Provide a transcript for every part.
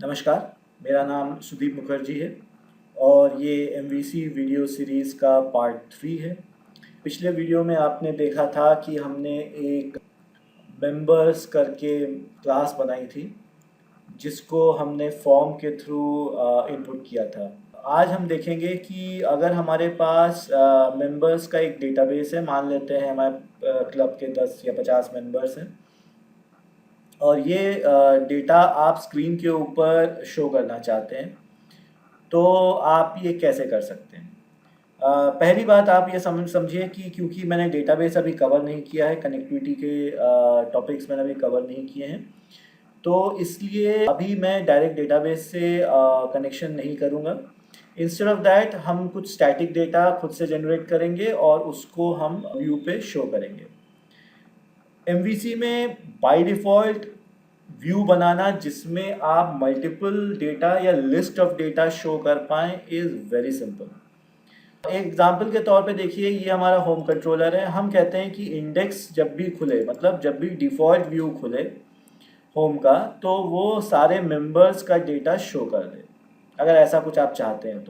नमस्कार, मेरा नाम सुदीप मुखर्जी है और ये एमवीसी वीडियो सीरीज़ का पार्ट 3 है। पिछले वीडियो में आपने देखा था कि हमने एक मेंबर्स करके क्लास बनाई थी, जिसको हमने फॉर्म के थ्रू इनपुट किया था। आज हम देखेंगे कि अगर हमारे पास मेंबर्स का एक डेटाबेस है, मान लेते हैं हमारे क्लब के 10 या 50 मेंबर्स हैं और ये डेटा आप स्क्रीन के ऊपर शो करना चाहते हैं, तो आप ये कैसे कर सकते हैं। पहली बात आप ये समझिए कि क्योंकि मैंने डेटाबेस अभी कवर नहीं किया है, कनेक्टिविटी के टॉपिक्स मैंने अभी कवर नहीं किए हैं, तो इसलिए अभी मैं डायरेक्ट डेटाबेस से कनेक्शन नहीं करूँगा। इंस्टेड ऑफ दैट हम कुछ स्टैटिक डेटा खुद से जनरेट करेंगे और उसको हम व्यू पे शो करेंगे। एमवीसी में बाय डिफ़ॉल्ट व्यू बनाना जिसमें आप मल्टीपल डेटा या लिस्ट ऑफ डेटा शो कर पाएँ इज़ वेरी सिंपल। एग्जाम्पल के तौर पे देखिए, ये हमारा होम कंट्रोलर है। हम कहते हैं कि इंडेक्स जब भी खुले, मतलब जब भी डिफ़ॉल्ट व्यू खुले होम का, तो वो सारे मेंबर्स का डेटा शो कर दे, अगर ऐसा कुछ आप चाहते हैं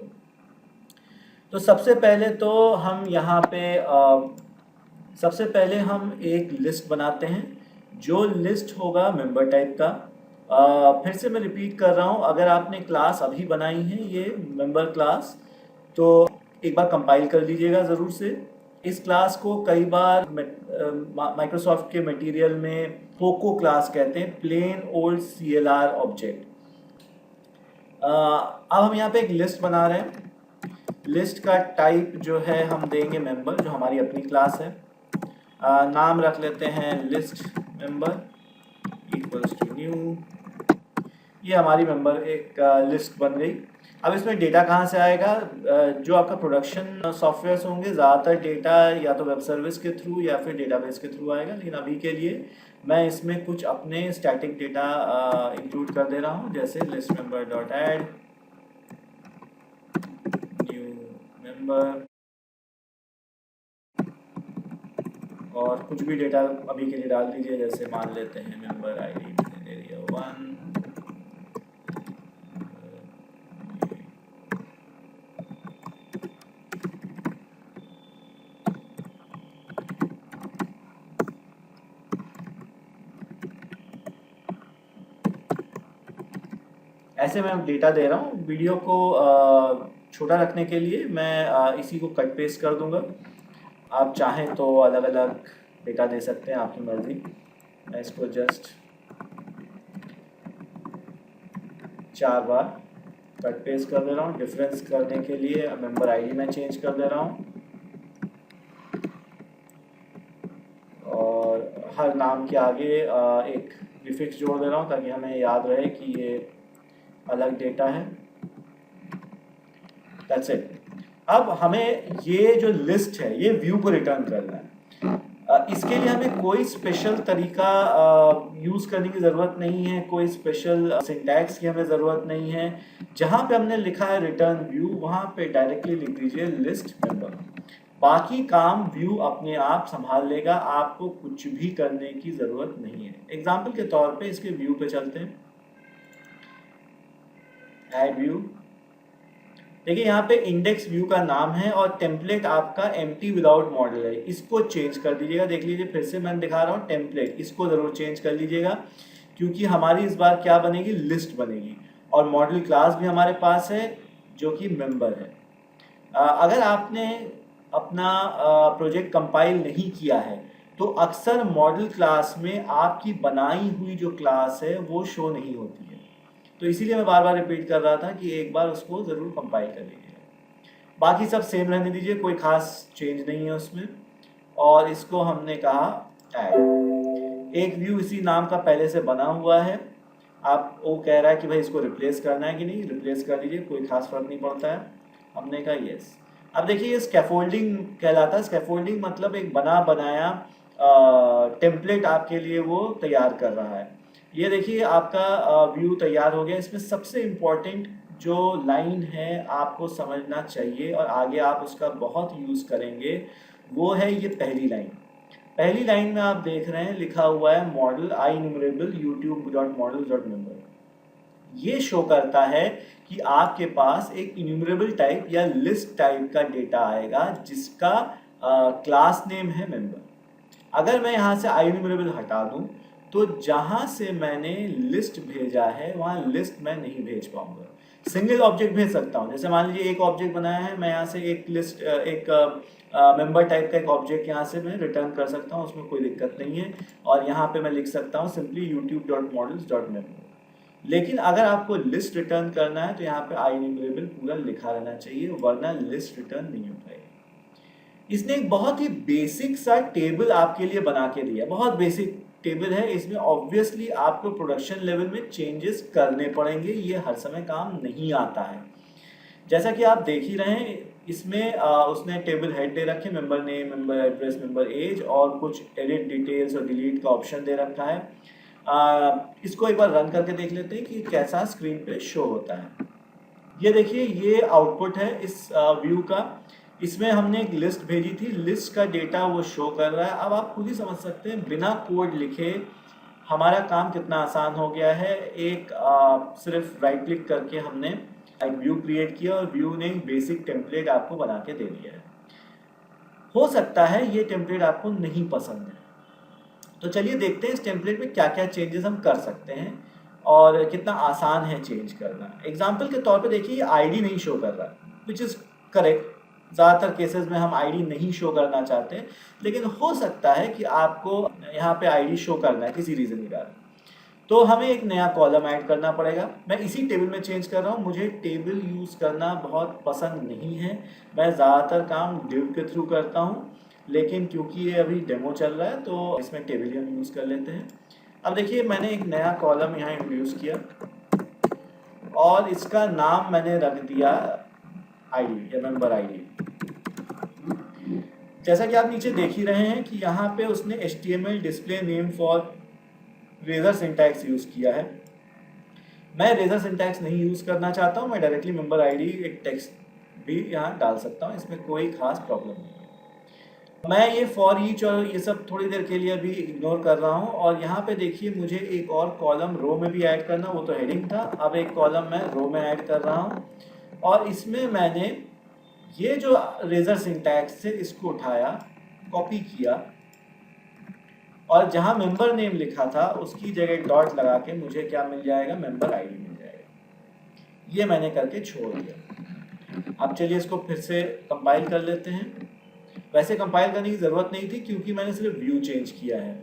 तो सबसे पहले तो हम यहाँ पे सबसे पहले हम एक लिस्ट बनाते हैं, जो लिस्ट होगा मेंबर टाइप का। फिर से मैं रिपीट कर रहा हूँ, अगर आपने क्लास अभी बनाई है ये मेंबर क्लास, तो एक बार कंपाइल कर लीजिएगा ज़रूर से। इस क्लास को कई बार माइक्रोसॉफ्ट के मटेरियल में पोको क्लास कहते हैं, प्लेन ओल्ड CLR ऑब्जेक्ट। अब हम यहाँ पे एक लिस्ट बना रहे हैं। लिस्ट का टाइप जो है हम देंगे मेंबर, जो हमारी अपनी क्लास है। नाम रख लेते हैं list member equals to new. ये हमारी मेंबर एक लिस्ट बन गई। अब इसमें डेटा कहाँ से आएगा? जो आपका प्रोडक्शन सॉफ्टवेयर्स होंगे, ज़्यादातर डेटा या तो वेब सर्विस के थ्रू या फिर डेटाबेस के थ्रू आएगा, लेकिन अभी के लिए मैं इसमें कुछ अपने स्टैटिक डेटा इंक्लूड कर दे रहा हूँ, जैसे list member dot add new member, और कुछ भी डेटा अभी के लिए डाल दीजिए, जैसे मान लेते हैं मेंबर आईडी एरिया 1। ऐसे मैं डेटा दे रहा हूँ। वीडियो को छोटा रखने के लिए मैं इसी को कट पेस्ट कर दूंगा। आप चाहें तो अलग अलग डेटा दे सकते हैं, आपकी मर्ज़ी। मैं इसको जस्ट 4 बार कट पेस्ट कर दे रहा हूँ। डिफरेंस करने के लिए मेंबर आईडी मैं चेंज कर दे रहा हूँ, और हर नाम के आगे एक प्रीफिक्स जोड़ दे रहा हूँ, ताकि हमें याद रहे कि ये अलग डेटा है। That's it. अब हमें ये जो लिस्ट है, ये व्यू को रिटर्न करना है। इसके लिए हमें कोई स्पेशल तरीका यूज़ करने की ज़रूरत नहीं है, कोई स्पेशल सिंटैक्स की हमें ज़रूरत नहीं है। जहाँ पे हमने लिखा है रिटर्न व्यू, वहाँ पे डायरेक्टली लिख दीजिए लिस्ट मेंबर। बाकी काम व्यू अपने आप संभाल लेगा, आपको कुछ भी करने की ज़रूरत नहीं है। एग्जाम्पल के तौर पे इसके व्यू पे चलते हैं, ऐड व्यू। देखिए यहाँ पे इंडेक्स व्यू का नाम है और टेम्पलेट आपका एम्प्टी विदाउट मॉडल है। इसको चेंज कर दीजिएगा। देख लीजिए, फिर से मैं दिखा रहा हूँ टेम्पलेट, इसको ज़रूर चेंज कर लीजिएगा, क्योंकि हमारी इस बार क्या बनेगी, लिस्ट बनेगी। और मॉडल क्लास भी हमारे पास है जो कि मेंबर है। अगर आपने अपना प्रोजेक्ट कंपाइल नहीं किया है, तो अक्सर मॉडल क्लास में आपकी बनाई हुई जो क्लास है वो शो नहीं होती है। तो इसीलिए मैं बार बार रिपीट कर रहा था कि एक बार उसको ज़रूर कंपाइल कर लीजिएगा। बाकी सब सेम रहने दीजिए, कोई खास चेंज नहीं है उसमें। और इसको हमने कहा ऐड। एक व्यू इसी नाम का पहले से बना हुआ है। आप वो कह रहा है कि भाई इसको रिप्लेस करना है कि नहीं, रिप्लेस कर लीजिए, कोई खास फर्क नहीं पड़ता है। हमने कहा यस। अब देखिए, ये स्कैफोल्डिंग कहलाता है। स्कैफोल्डिंग मतलब एक बना बनाया टेम्पलेट आपके लिए वो तैयार कर रहा है। ये देखिए, आपका व्यू तैयार हो गया। इसमें सबसे इम्पॉर्टेंट जो लाइन है आपको समझना चाहिए, और आगे आप उसका बहुत यूज़ करेंगे, वो है ये पहली लाइन। पहली लाइन में आप देख रहे हैं लिखा हुआ है model IEnumerable YouTube dot model dot member. ये शो करता है कि आपके पास एक इन्यूमरेबल टाइप या लिस्ट टाइप का डेटा आएगा जिसका क्लास नेम है मेंबर। अगर मैं यहाँ से आई इन्यूमरेबल हटा दूँ तो जहाँ से मैंने लिस्ट भेजा है वहाँ लिस्ट मैं नहीं भेज पाऊंगा। सिंगल ऑब्जेक्ट भेज सकता हूँ, जैसे मान लीजिए एक ऑब्जेक्ट बनाया है, मैं यहाँ से एक लिस्ट एक मेंबर टाइप का एक ऑब्जेक्ट यहाँ से मैं रिटर्न कर सकता हूँ, उसमें कोई दिक्कत नहीं है। और यहाँ पे मैं लिख सकता हूँ सिंपली youtube.models.member। लेकिन अगर आपको लिस्ट रिटर्न करना है तो यहाँ पे आई इन्यूमरेबल पूरा लिखा रहना चाहिए, वरना लिस्ट रिटर्न नहीं हो पाएगी। इसने एक बहुत ही बेसिक सा टेबल आपके लिए बना के दिया, बहुत बेसिक टेबल है। इसमें ऑब्वियसली आपको प्रोडक्शन लेवल में चेंजेस करने पड़ेंगे, ये हर समय काम नहीं आता है। जैसा कि आप देख ही रहे हैं, इसमें उसने टेबल हेड दे रखे, member name, member address, member age और कुछ एडिट डिटेल्स और डिलीट का ऑप्शन दे रखा है। इसको एक बार रन करके देख लेते हैं कि कैसा स्क्रीन पे शो होता है। ये देखिए, ये आउटपुट है इस व्यू का। इसमें हमने एक लिस्ट भेजी थी, लिस्ट का डेटा वो शो कर रहा है। अब आप खुद ही समझ सकते हैं बिना कोड लिखे हमारा काम कितना आसान हो गया है। एक सिर्फ राइट क्लिक करके हमने एक व्यू क्रिएट किया और व्यू ने एक बेसिक टेम्पलेट आपको बना के दे दिया है। हो सकता है ये टेम्पलेट आपको नहीं पसंद है, तो चलिए देखते हैं इस टेम्पलेट में क्या क्या चेंजेस हम कर सकते हैं और कितना आसान है चेंज करना। एग्जाम्पल के तौर पे देखिए, आईडी नहीं शो कर रहा, विच इज़ करेक्ट। ज़्यादातर केसेस में हम आईडी नहीं शो करना चाहते, लेकिन हो सकता है कि आपको यहाँ पे आईडी शो करना है किसी रीज़न के कारण, तो हमें एक नया कॉलम ऐड करना पड़ेगा। मैं इसी टेबल में चेंज कर रहा हूँ, मुझे टेबल यूज़ करना बहुत पसंद नहीं है। मैं ज़्यादातर काम डिव के थ्रू करता हूँ, लेकिन क्योंकि ये अभी डेमो चल रहा है तो इसमें टेबल ही हम यूज़ कर लेते हैं। अब देखिए, मैंने एक नया कॉलम यहाँ इंट्रोड्यूस किया और इसका नाम मैंने रख दिया आईडी या मेंबर आईडी। जैसा कि आप नीचे देख ही रहे हैं कि यहाँ पे उसने HTML display name for razor syntax use किया है। मैं रेजर सिंटैक्स नहीं यूज़ करना चाहता हूँ, मैं डायरेक्टली मेंबर आईडी एक टेक्स्ट भी यहाँ डाल सकता हूँ, इसमें कोई खास प्रॉब्लम नहीं है। मैं ये फॉर ईच और ये सब थोड़ी देर के लिए अभी इग्नोर कर रहा हूँ। और यहाँ पे देखिए, मुझे एक और कॉलम रो में भी ऐड करना, वो तो हेडिंग था, अब एक कॉलम मैं रो में ऐड कर रहा हूँ। और इसमें मैंने ये जो रेजर सिंटैक्स से इसको उठाया, कॉपी किया और जहाँ मेंबर नेम लिखा था उसकी जगह डॉट लगा के मुझे क्या मिल जाएगा, मेंबर आईडी मिल जाएगा। ये मैंने करके छोड़ दिया। अब चलिए इसको फिर से कंपाइल कर लेते हैं। वैसे कंपाइल करने की ज़रूरत नहीं थी क्योंकि मैंने सिर्फ व्यू चेंज किया है।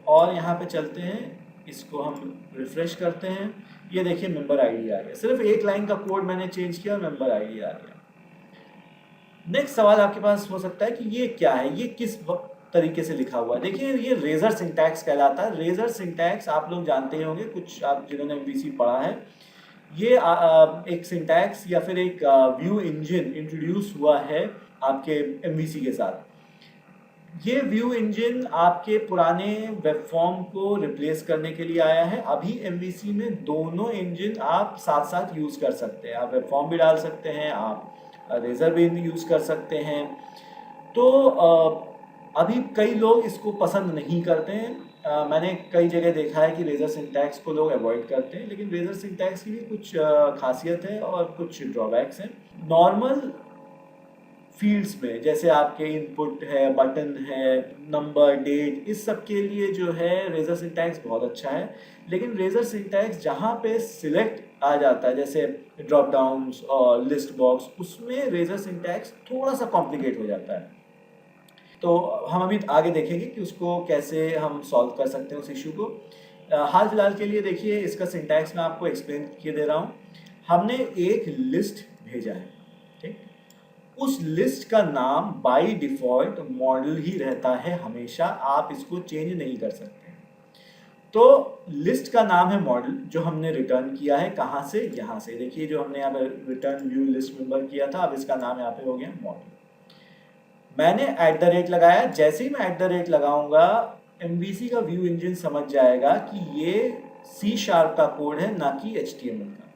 और यहाँ पे चलते हैं, इसको हम रिफ्रेश करते हैं। ये देखिए, मेंबर आईडी आ गया। सिर्फ एक लाइन का कोड मैंने चेंज किया और मेंबर आईडी आ गया। नेक्स्ट सवाल आपके पास हो सकता है कि ये क्या है, ये किस तरीके से लिखा हुआ है। देखिए, ये रेजर सिंटैक्स कहलाता है। रेजर सिंटैक्स आप लोग जानते ही होंगे, कुछ आप जिन्होंने MVC पढ़ा है। ये एक सिंटैक्स या फिर एक व्यू इंजन इंट्रोड्यूस हुआ है आपके MVC के साथ। ये व्यू इंजन आपके पुराने वेब फॉर्म को रिप्लेस करने के लिए आया है। अभी MVC में दोनों इंजन आप साथ साथ यूज़ कर सकते हैं। आप वेब फॉर्म भी डाल सकते हैं, आप रेजर भी यूज़ कर सकते हैं। तो अभी कई लोग इसको पसंद नहीं करते हैं। मैंने कई जगह देखा है कि रेजर सिंटैक्स को लोग अवॉइड करते हैं, लेकिन रेजर सिंटैक्स की भी कुछ खासियत है और कुछ ड्रॉबैक्स हैं। नॉर्मल फील्ड्स में जैसे आपके इनपुट है, बटन है, नंबर, डेट, इस सब के लिए जो है रेजर सिंटैक्स बहुत अच्छा है। लेकिन रेजर सिंटैक्स जहाँ पे सिलेक्ट आ जाता है, जैसे ड्रॉप डाउन्स और लिस्ट बॉक्स, उसमें रेजर सिंटैक्स थोड़ा सा कॉम्प्लिकेट हो जाता है। तो हम अभी आगे देखेंगे कि उसको कैसे हम सॉल्व कर सकते हैं उस इशू को। हाल फिलहाल के लिए देखिए, इसका सिंटैक्स मैं आपको एक्सप्लेन किए दे रहा हूँ। हमने एक लिस्ट भेजा है, ठीक। उस लिस्ट का नाम बाय डिफ़ॉल्ट मॉडल ही रहता है हमेशा, आप इसको चेंज नहीं कर सकते। तो लिस्ट का नाम है मॉडल, जो हमने रिटर्न किया है कहाँ से, यहाँ से। देखिए, जो हमने यहाँ पर रिटर्न व्यू लिस्ट मेंबर किया था, अब इसका नाम यहाँ पे हो गया मॉडल। मैंने @ लगाया। जैसे ही मैं @ लगाऊंगा, MVC का व्यू इंजन समझ जाएगा कि ये C# का कोड है, ना कि HTML का।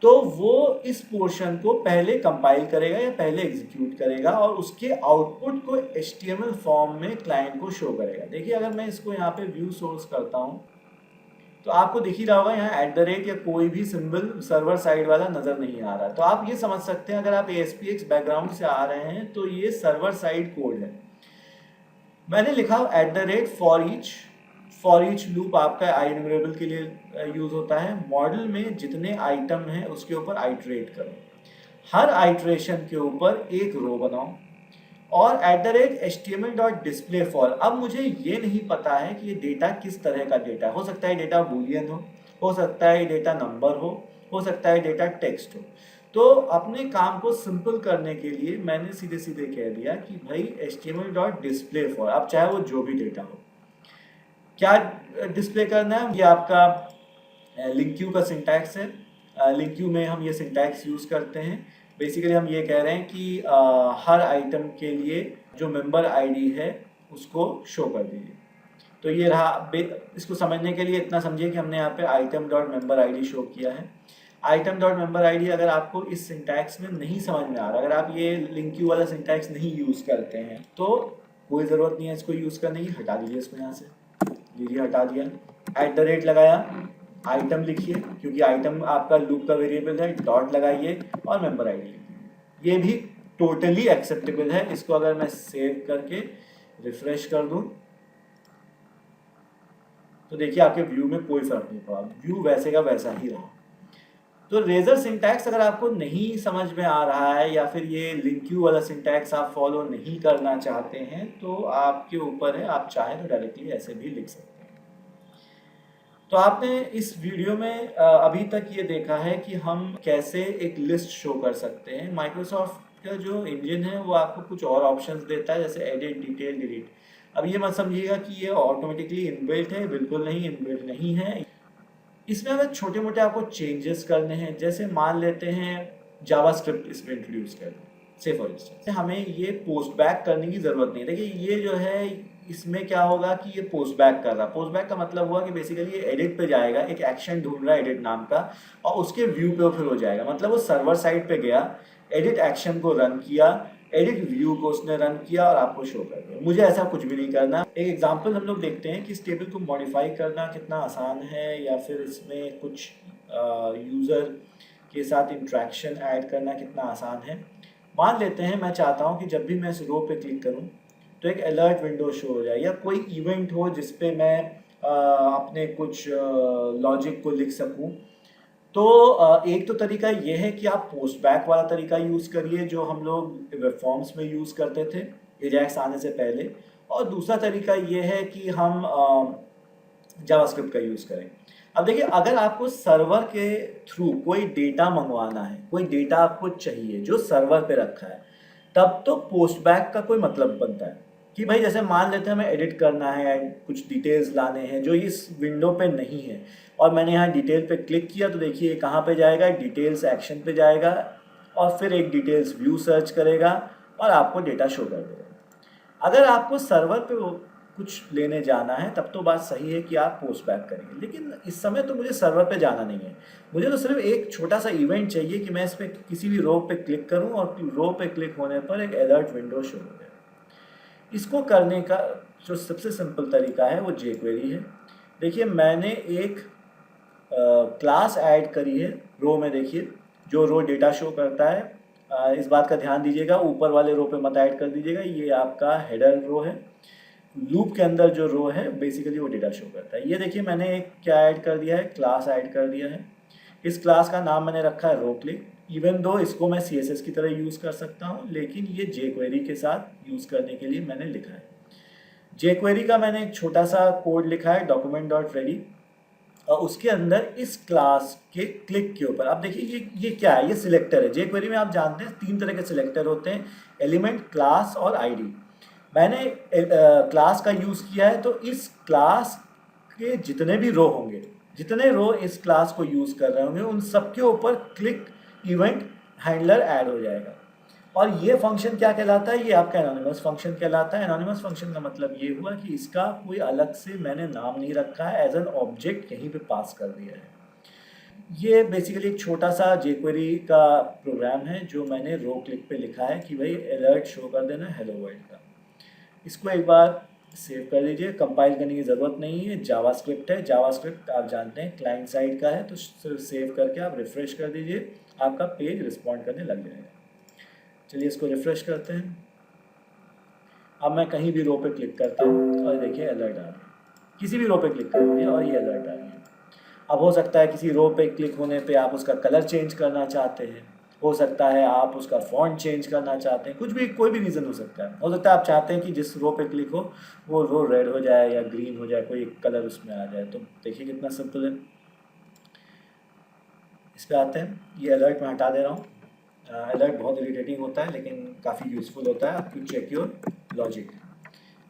तो वो इस पोर्शन को पहले कंपाइल करेगा या पहले एग्जीक्यूट करेगा और उसके आउटपुट को HTML फॉर्म में क्लाइंट को शो करेगा। देखिए, अगर मैं इसको यहाँ पे व्यू सोर्स करता हूँ तो आपको दिख ही रहा होगा यहाँ @ या कोई भी सिंबल सर्वर साइड वाला नज़र नहीं आ रहा। तो आप ये समझ सकते हैं, अगर आप ASPX बैकग्राउंड से आ रहे हैं तो ये सर्वर साइड कोड है। मैंने लिखा @ फॉर ईच लूप आपका IEnumerable के लिए यूज़ होता है। मॉडल में जितने आइटम हैं उसके ऊपर आइटरेट करो, हर आइटरेशन के ऊपर एक रो बनाओ, और @HTML.displayFor। अब मुझे ये नहीं पता है कि ये डेटा किस तरह का डेटा हो सकता है। डेटा बूलियन हो सकता है डेटा नंबर हो सकता है डेटा टेक्स्ट हो। तो अपने काम को सिंपल करने के लिए मैंने सीधे सीधे कह दिया कि भाई HTML.displayFor, अब चाहे वो जो भी डेटा हो, क्या डिस्प्ले करना है। ये आपका लिंक्यू का सिंटैक्स है। लिंक्यू में हम ये सिंटैक्स यूज़ करते हैं। बेसिकली हम ये कह रहे हैं कि हर आइटम के लिए जो मेंबर आईडी है उसको शो कर दीजिए। तो ये रहा। इसको समझने के लिए इतना समझिए कि हमने यहाँ पे item.member_id शो किया है। item.member_id अगर आपको इस सिंटैक्स में नहीं समझ में आ रहा, अगर आप ये लिंक्यू वाला सिंटैक्स नहीं यूज़ करते हैं तो कोई ज़रूरत नहीं है इसको यूज़ करने की। हटा दीजिए इसको यहाँ से, लीजिए हटा दिया। @ लगाया, आइटम लिखिए क्योंकि आइटम आपका लूप का वेरिएबल है, डॉट लगाइए और मेंबर आईडी लिखिए। ये भी टोटली एक्सेप्टेबल है। इसको अगर मैं सेव करके रिफ्रेश कर दूं तो देखिए आपके व्यू में कोई फर्क नहीं पड़ा, व्यू वैसे का वैसा ही रहा। तो रेजर सिंटैक्स अगर आपको नहीं समझ में आ रहा है या फिर ये लिंक्यू वाला सिंटैक्स आप फॉलो नहीं करना चाहते हैं तो आपके ऊपर है, आप चाहें तो डायरेक्टली ऐसे भी लिख सकते हैं। तो आपने इस वीडियो में अभी तक ये देखा है कि हम कैसे एक लिस्ट शो कर सकते हैं। माइक्रोसॉफ्ट का जो इंजन है वो आपको कुछ और ऑप्शंस देता है, जैसे एडिट, डिटेल, डिलीट। अब ये मत समझिएगा कि ये ऑटोमेटिकली इनबिल्ट है, बिल्कुल नहीं, इनबिल्ट नहीं है। इसमें अगर छोटे मोटे आपको चेंजेस करने हैं, जैसे मान लेते हैं जावास्क्रिप्ट इसमें इंट्रोड्यूस कर दें, से फॉर इंस्टेंस हमें ये पोस्ट बैक करने की ज़रूरत नहीं। देखिए ये जो है इसमें क्या होगा कि ये पोस्ट बैक कर रहा। पोस्ट बैक का मतलब हुआ कि बेसिकली ये एडिट पे जाएगा, एक एक्शन ढूंढ रहा है एडिट नाम का, और उसके व्यू पे फिर हो जाएगा। मतलब वो सर्वर साइड पे गया, एडिट एक्शन को रन किया, एडिट व्यू को उसने रन किया और आपको शो कर दिया। मुझे ऐसा कुछ भी नहीं करना। एक एग्जांपल हम लोग देखते हैं कि इस टेबल को मॉडिफाई करना कितना आसान है, या फिर इसमें कुछ यूज़र के साथ इंट्रैक्शन ऐड करना कितना आसान है। मान लेते हैं मैं चाहता हूं कि जब भी मैं इस रो पे क्लिक करूं तो एक अलर्ट विंडो शो हो जाए, या कोई इवेंट हो जिस पे मैं अपने कुछ लॉजिक को लिख सकूं। तो एक तो तरीका ये है कि आप पोस्ट बैक वाला तरीका यूज़ करिए जो हम लोग वेब फॉर्म्स में यूज़ करते थे एजाक्स आने से पहले, और दूसरा तरीका ये है कि हम जावास्क्रिप्ट का यूज़ करें। अब देखिए, अगर आपको सर्वर के थ्रू कोई डेटा मंगवाना है, कोई डेटा आपको चाहिए जो सर्वर पे रखा है, तब तो पोस्ट बैक का कोई मतलब बनता है कि भाई जैसे मान लेते हैं हमें एडिट करना है, कुछ डिटेल्स लाने हैं जो इस विंडो पे नहीं है, और मैंने यहाँ डिटेल पे क्लिक किया तो देखिए कहाँ पे जाएगा, डिटेल्स एक्शन पे जाएगा और फिर एक डिटेल्स व्यू सर्च करेगा और आपको डेटा शो कर देगा। अगर आपको सर्वर पे कुछ लेने जाना है तब तो बात सही है कि आप पोस्ट बैक करेंगे, लेकिन इस समय तो मुझे सर्वर पे जाना नहीं है। मुझे तो सिर्फ एक छोटा सा इवेंट चाहिए कि मैं इस पर किसी भी रो पे क्लिक करूं और रो पे क्लिक होने पर एक अलर्ट विंडो शो हो जाए। इसको करने का जो सबसे सिंपल तरीका है वो jQuery है। देखिए मैंने एक क्लास ऐड करी है रो में। देखिए जो रो डेटा शो करता है, इस बात का ध्यान दीजिएगा, ऊपर वाले रो पे मत ऐड कर दीजिएगा, ये आपका हेडर रो है। लूप के अंदर जो रो है बेसिकली वो डेटा शो करता है। ये देखिए मैंने एक क्या ऐड कर दिया है, क्लास ऐड कर दिया है। इस क्लास का नाम मैंने रखा है रो क्लिक। इवन दो इसको मैं CSS की तरह यूज़ कर सकता हूँ, लेकिन ये jQuery के साथ यूज़ करने के लिए मैंने लिखा है। jQuery का मैंने एक छोटा सा कोड लिखा है document.ready, और उसके अंदर इस क्लास के क्लिक के ऊपर आप देखिए ये क्या है, ये सिलेक्टर है। jQuery में आप जानते हैं 3 तरह के सिलेक्टर होते हैं, एलिमेंट, क्लास और आईडी। मैंने क्लास का यूज़ किया है, तो इस क्लास के जितने भी रो होंगे, जितने रो इस क्लास को यूज़ कर रहे होंगे, उन सबके ऊपर क्लिक इवेंट हैंडलर ऐड हो जाएगा। और ये फंक्शन क्या कहलाता है, ये आपका एनोनिमस फंक्शन कहलाता है। एनोनिमस फंक्शन का मतलब ये हुआ कि इसका कोई अलग से मैंने नाम नहीं रखा है, एज एन ऑब्जेक्ट यहीं पे पास कर दिया है। ये बेसिकली एक छोटा सा jQuery का प्रोग्राम है जो मैंने रो क्लिक पे लिखा है कि भाई अलर्ट शो कर देना हेलो वर्ल्ड का। इसको एक बार सेव कर दीजिए। कंपाइल करने की ज़रूरत नहीं है, जावास्क्रिप्ट है। जावास्क्रिप्ट आप जानते हैं क्लाइंट साइड का है, तो सिर्फ सेव करके आप रिफ़्रेश कर दीजिए, आपका पेज रिस्पॉन्ड करने लग जाएगा। चलिए इसको रिफ़्रेश करते हैं। अब मैं कहीं भी रो पे क्लिक करता हूँ और देखिए अलर्ट आ गया। किसी भी रो पे क्लिक कर दीजिए और ये अलर्ट आ गया। अब हो सकता है किसी रो पे क्लिक होने पे आप उसका कलर चेंज करना चाहते हैं, हो सकता है आप उसका फॉन्ट चेंज करना चाहते हैं, कुछ भी, कोई भी रीज़न हो सकता है। हो सकता है आप चाहते हैं कि जिस रो पे क्लिक हो वो रो रेड हो जाए या ग्रीन हो जाए, कोई एक कलर उसमें आ जाए। तो देखिए कितना सिंपल है। इस पर आते हैं, ये अलर्ट मैं हटा दे रहा हूँ। अलर्ट बहुत इरिटेटिंग होता है लेकिन काफ़ी यूज़फुल होता है टू चेक योर लॉजिक।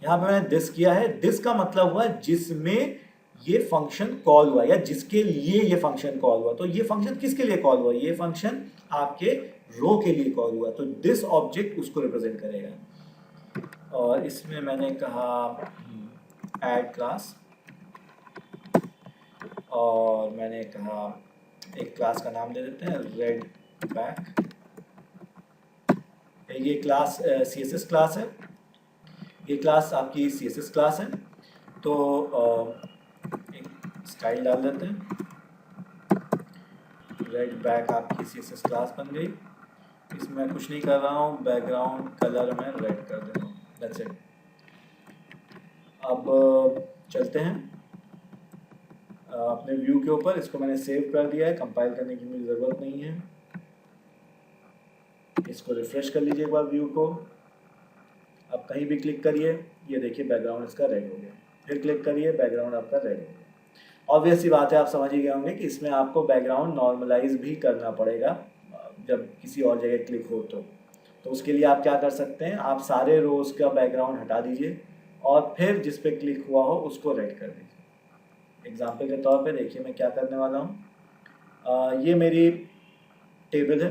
यहाँ पे मैंने दिस किया है। दिस का मतलब हुआ जिसमें ये फंक्शन कॉल हुआ या जिसके लिए ये फंक्शन कॉल हुआ। तो ये फंक्शन किसके लिए कॉल हुआ? ये फंक्शन आपके रो के लिए कॉल हुआ, तो दिस ऑब्जेक्ट उसको रिप्रेजेंट करेगा। और इसमें मैंने कहा ऐड क्लास, और मैंने कहा एक क्लास का नाम दे देते हैं रेड बैक। ये क्लास CSS क्लास है, ये क्लास आपकी CSS क्लास है। तो एक स्टाइल डाल देते हैं, रेड बैक आपकी CSS क्लास बन गई। इसमें कुछ नहीं कर रहा हूँ, बैकग्राउंड कलर में रेड कर दे रहा हूँ, दैट्स इट। अब चलते हैं अपने व्यू के ऊपर। इसको मैंने सेव कर दिया है, कंपाइल करने की मुझे ज़रूरत नहीं है। इसको रिफ्रेश कर लीजिए एक बार व्यू को। अब कहीं भी क्लिक करिए, ये देखिए बैकग्राउंड इसका रेड हो गया। फिर क्लिक करिए, बैकग्राउंड आपका रेड हो गया। ऑब्वियस सी बात है, आप समझ ही गए होंगे कि इसमें आपको बैकग्राउंड नॉर्मलाइज भी करना पड़ेगा जब किसी और जगह क्लिक हो तो उसके लिए आप क्या कर सकते हैं, आप सारे रोज़ का बैकग्राउंड हटा दीजिए और फिर जिस पे क्लिक हुआ हो उसको रेड कर दीजिए। एग्जाम्पल के तौर पे देखिए मैं क्या करने वाला हूँ। ये मेरी टेबल है।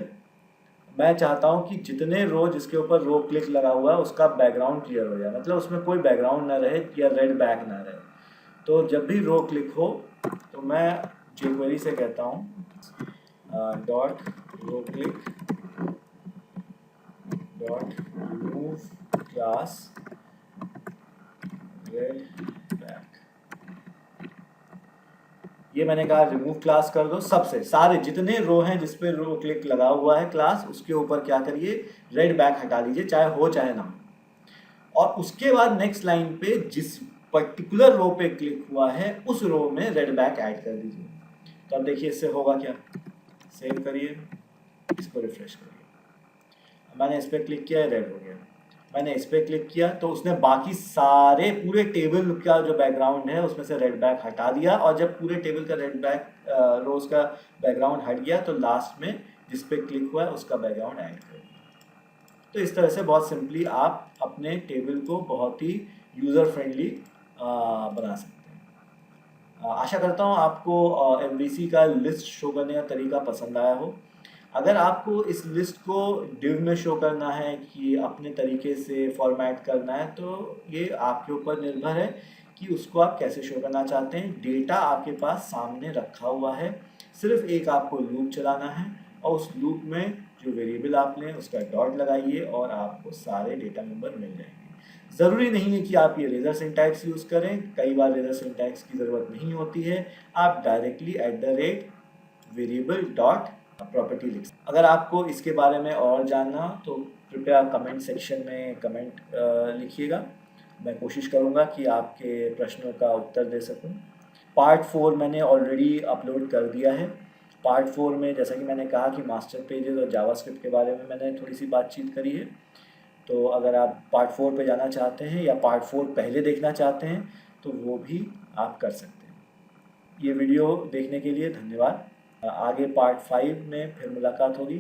मैं चाहता हूँ कि जितने रो जिसके ऊपर रो क्लिक लगा हुआ है उसका बैकग्राउंड क्लियर हो जाए, मतलब उसमें कोई बैकग्राउंड ना रहे या रेड बैक ना रहे। तो जब भी रो क्लिक हो तो मैं jQuery से कहता हूँ dot row click dot remove class red back. ये मैंने कहा रिमूव क्लास कर दो, सबसे सारे जितने रो हैं जिस पे रो क्लिक लगा हुआ है क्लास, उसके ऊपर क्या करिए, रेड बैक हटा दीजिए, चाहे हो चाहे ना हो। और उसके बाद नेक्स्ट लाइन पे जिस पर्टिकुलर रो पे क्लिक हुआ है उस रो में रेड बैक ऐड कर दीजिए। तो अब देखिए इससे होगा क्या, सेव करिए, इसको रिफ्रेश करिए। मैंने इस पर क्लिक किया है, रेड हो गया। मैंने इस पर क्लिक किया तो उसने बाकी सारे पूरे टेबल का जो बैकग्राउंड है उसमें से रेड बैक हटा दिया, और जब पूरे टेबल का रेड बैक रोज का बैकग्राउंड हट गया तो लास्ट में जिस पे क्लिक हुआ है उसका बैकग्राउंड ऐड कर दिया। तो इस तरह से बहुत सिंपली आप अपने टेबल को बहुत ही यूज़र फ्रेंडली बना सकते हैं। आशा करता हूँ आपको MVC का लिस्ट शो करने का तरीका पसंद आया हो। अगर आपको इस लिस्ट को डिव में शो करना है कि अपने तरीके से फॉर्मेट करना है, तो ये आपके ऊपर निर्भर है कि उसको आप कैसे शो करना चाहते हैं। डेटा आपके पास सामने रखा हुआ है, सिर्फ एक आपको लूप चलाना है और उस लूप में जो वेरिएबल आप लें उसका डॉट लगाइए और आपको सारे डेटा मेंबर मिल जाएंगे। ज़रूरी नहीं है कि आप ये रेजर सिंटैक्स यूज़ करें, कई बार रेजर सिंटैक्स की ज़रूरत नहीं होती है। आप डायरेक्टली @वेरिएबल डॉट प्रॉपर्टी लिख। अगर आपको इसके बारे में और जानना तो कृपया कमेंट सेक्शन में कमेंट लिखिएगा। मैं कोशिश करूँगा कि आपके प्रश्नों का उत्तर दे सकूँ। पार्ट 4 मैंने ऑलरेडी अपलोड कर दिया है। पार्ट 4 में जैसा कि मैंने कहा कि मास्टर पेजेस और जावास्क्रिप्ट के बारे में मैंने थोड़ी सी बातचीत करी है। तो अगर आप पार्ट 4 पे जाना चाहते हैं या पार्ट 4 पहले देखना चाहते हैं तो वो भी आप कर सकते हैं। ये वीडियो देखने के लिए धन्यवाद। आगे पार्ट 5 में फिर मुलाकात होगी।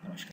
नमस्कार।